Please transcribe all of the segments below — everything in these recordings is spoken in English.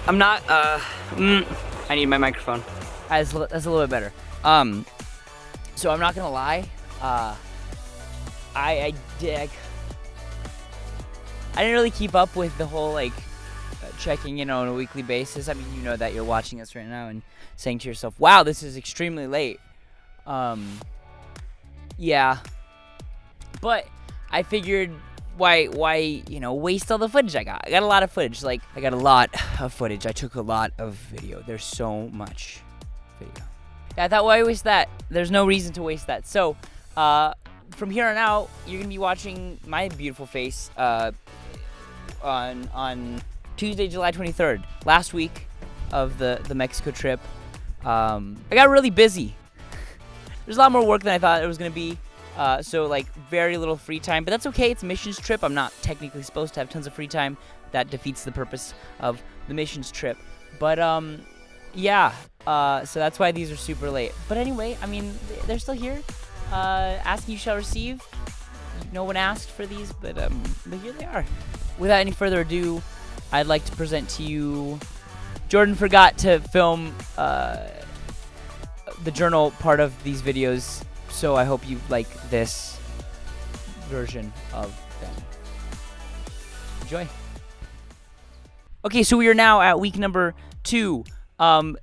I'm not, I need my microphone. That's a little bit better. So I'm not gonna lie, I didn't really keep up with the whole, like, checking in on a weekly basis. I mean, you know that you're watching this right now and saying to yourself, wow, this is extremely late. Yeah. But I figured, why, waste all the footage I got? I got a lot of footage. I took a lot of video. There's so much video. I thought, why waste that? There's no reason to waste that. So, from here on out, you're gonna be watching my beautiful face on Tuesday, July 23rd, last week of the Mexico trip. I got really busy. There's a lot more work than I thought it was gonna be. So like very little free time, but that's okay. It's a missions trip. I'm not technically supposed to have tons of free time. That defeats the purpose of the missions trip. But yeah. So that's why these are super late. But anyway, I mean, they're still here. Ask, you shall receive. No one asked for these, but here they are. Without any further ado, I'd like to present to you. Jordan forgot to film the journal part of these videos, so I hope you like this version of them. Enjoy. Okay, so we are now at week number 2. Sorry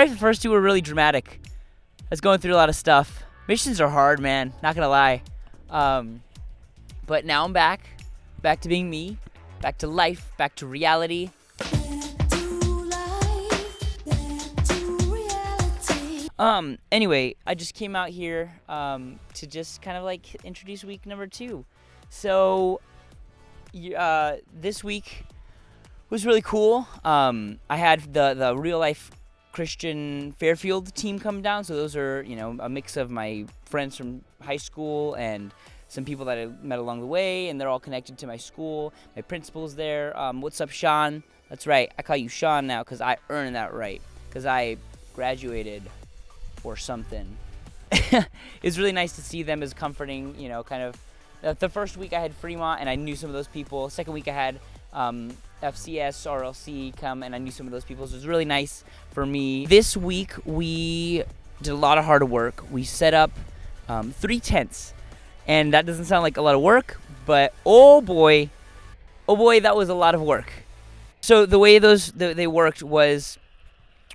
if the first 2 were really dramatic. I was going through a lot of stuff. Missions are hard, man. Not gonna lie. But now I'm back to being me, back to life, back to reality. Anyway, I just came out here to just kind of like introduce week number 2. So this week was really cool. I had the real life Christian Fairfield team come down. So those are, a mix of my friends from high school and some people that I met along the way, and they're all connected to my school. My principal's there. What's up, Sean? That's right. I call you Sean now because I earned that right, because I graduated or something. It's really nice to see them as comforting, kind of. The first week I had Fremont, and I knew some of those people. Second week I had FCS, RLC come, and I knew some of those people. So it was really nice for me. This week we did a lot of hard work. We set up 3 tents. And that doesn't sound like a lot of work, but oh boy, that was a lot of work. So the way they worked was,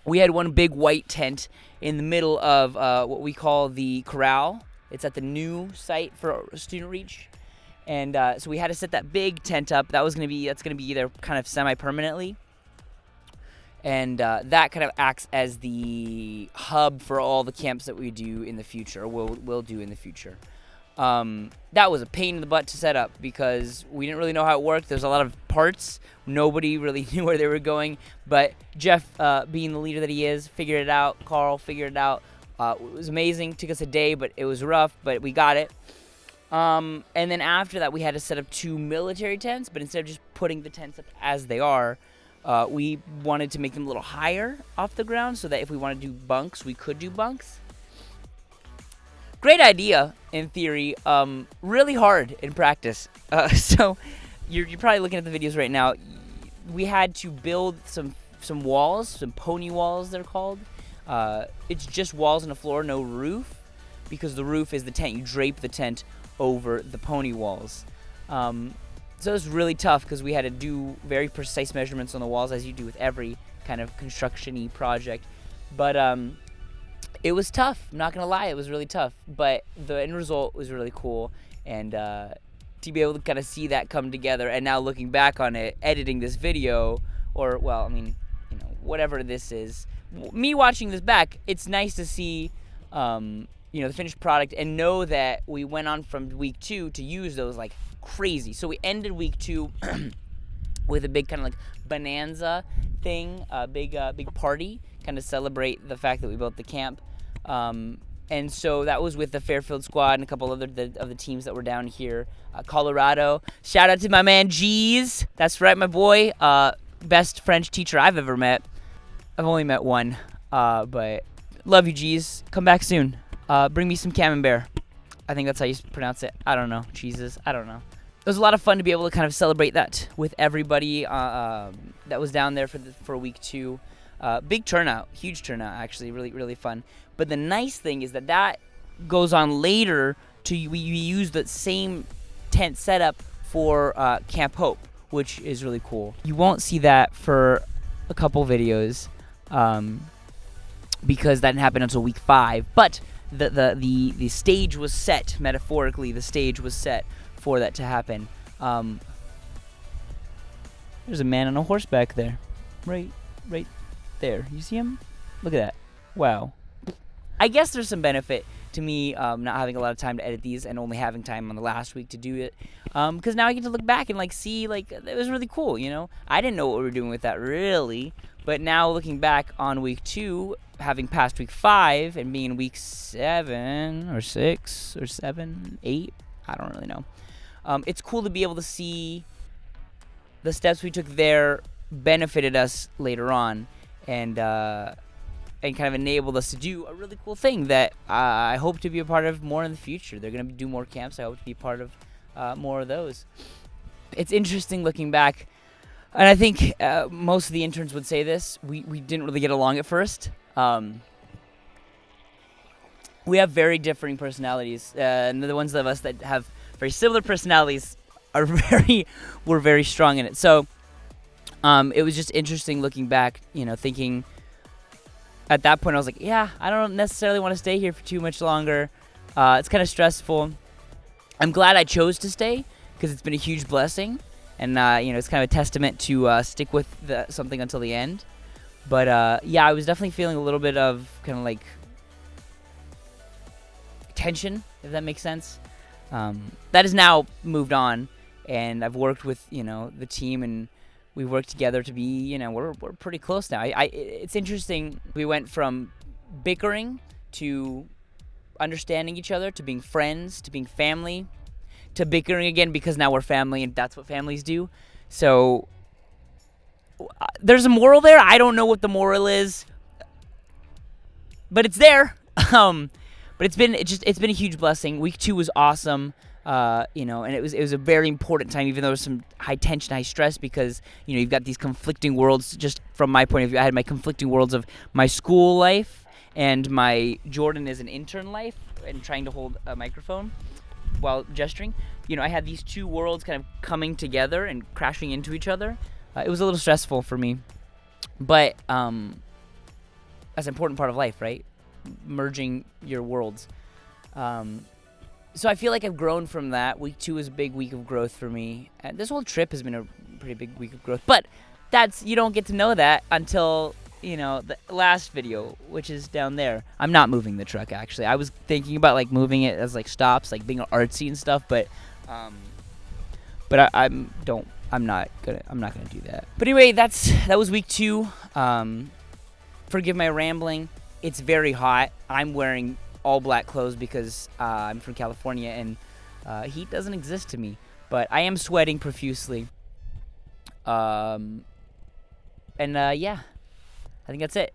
we had one big white tent in the middle of what we call the corral. It's at the new site for Student Reach, and so we had to set that big tent up. That's gonna be there kind of semi-permanently, and that kind of acts as the hub for all the camps that we do in the future. We'll do in the future. That was a pain in the butt to set up because we didn't really know how it worked. There's a lot of parts. Nobody really knew where they were going, but Jeff, being the leader that he is, figured it out. Carl figured it out. It was amazing. Took us a day, but it was rough, but we got it. And then after that, we had to set up 2 military tents, but instead of just putting the tents up as they are, we wanted to make them a little higher off the ground so that if we wanted to do bunks, we could do bunks. Great idea in theory, really hard in practice. So you're probably looking at the videos right now. We had to build some walls, some pony walls they're called. It's just walls and a floor, no roof, because the roof is the tent. You drape the tent over the pony walls. So it was really tough because we had to do very precise measurements on the walls, as you do with every kind of construction-y project. But it was tough. I'm not gonna lie, it was really tough. But the end result was really cool, and to be able to kind of see that come together, and now looking back on it, editing this video, or whatever this is, me watching this back, it's nice to see, the finished product, and know that we went on from week 2 to use those like crazy. So we ended week 2 with a big kind of like bonanza thing, a big party, kind of celebrate the fact that we built the camp. And so that was with the Fairfield squad and a couple other of the teams that were down here. Colorado. Shout out to my man G's. That's right, my boy. Best French teacher I've ever met. I've only met one, but love you, G's. Come back soon. Bring me some camembert. I think that's how you pronounce it. I don't know. Jesus. I don't know. it was a lot of fun to be able to kind of celebrate that with everybody that was down there for week 2. Big turnout, huge turnout, actually, really, really fun. But the nice thing is that goes on later we use the same tent setup for Camp Hope, which is really cool. You won't see that for a couple videos because that didn't happen until week 5. But the stage was set, metaphorically, the stage was set for that to happen. There's a man on a horse back there. Right there. You see him? Look at that. Wow. I guess there's some benefit to me not having a lot of time to edit these and only having time on the last week to do it. Because now I get to look back and like see like it was really cool, you know? I didn't know what we were doing with that really. But now looking back on week 2, having passed week 5 and being in week 7 or 6 or 7, 8, I don't really know. It's cool to be able to see the steps we took there benefited us later on and kind of enabled us to do a really cool thing that I hope to be a part of more in the future. They're going to do more camps. I hope to be part of more of those. It's interesting looking back, and I think most of the interns would say this. We didn't really get along at first. We have very differing personalities, and the ones of us that have very similar personalities were very strong in it. So it was just interesting looking back, you know, thinking at that point I was like, yeah, I don't necessarily want to stay here for too much longer. It's kind of stressful. I'm glad I chose to stay because it's been a huge blessing, and you know, it's kind of a testament to stick with something until the end. But yeah, I was definitely feeling a little bit of kind of like tension, if that makes sense. That has now moved on, and I've worked with, you know, the team, and we work together to be, you know, we're pretty close now. It's interesting. We went from bickering to understanding each other to being friends to being family to bickering again because now we're family and that's what families do. So there's a moral there. I don't know what the moral is, but it's there. But it's been a huge blessing. Week 2 was awesome. You know, and it was a very important time, even though there was some high tension, high stress, because, you know, you've got these conflicting worlds. Just from my point of view, I had my conflicting worlds of my school life and my Jordan as an intern life and trying to hold a microphone while gesturing. You know, I had these two worlds kind of coming together and crashing into each other. It was a little stressful for me, but that's an important part of life, right? Merging your worlds. So I feel like I've grown from that. Week 2 was a big week of growth for me. And this whole trip has been a pretty big week of growth. But you don't get to know that until, you know, the last video, which is down there. I'm not moving the truck, actually. I was thinking about like moving it as like stops, like being artsy and stuff, but I'm not gonna do that. But anyway, that was week 2. Forgive my rambling. It's very hot. I'm wearing all black clothes because I'm from California and heat doesn't exist to me. But I am sweating profusely. Yeah, I think that's it.